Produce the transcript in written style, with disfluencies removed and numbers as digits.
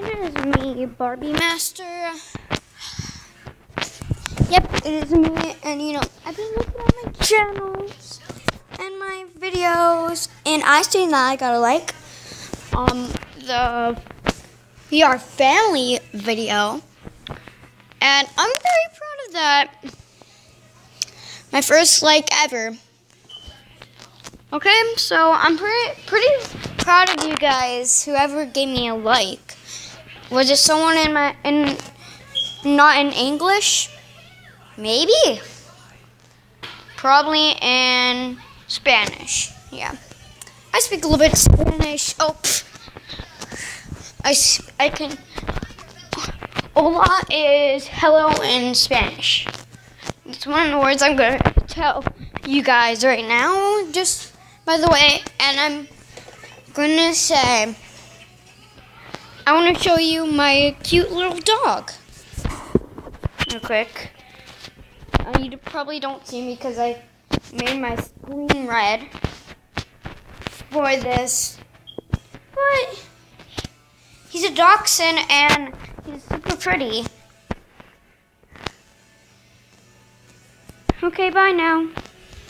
It is me, Barbie Master. Yep, it is me, and I've been looking at my channels and my videos, and I seen that I got a like the VR family video, and I'm very proud of that. My first like ever. Okay, so I'm pretty proud of you guys. Whoever gave me a like. Was it someone not in English? Maybe. Probably in Spanish. Yeah. I speak a little bit Spanish. Oh, I can. Hola is hello in Spanish. It's one of the words I'm going to tell you guys right now. Just by the way, and I'm going to say, I want to show you my cute little dog. Real quick. You probably don't see me because I made my screen red for this. But he's a dachshund and he's super pretty. Okay, bye now.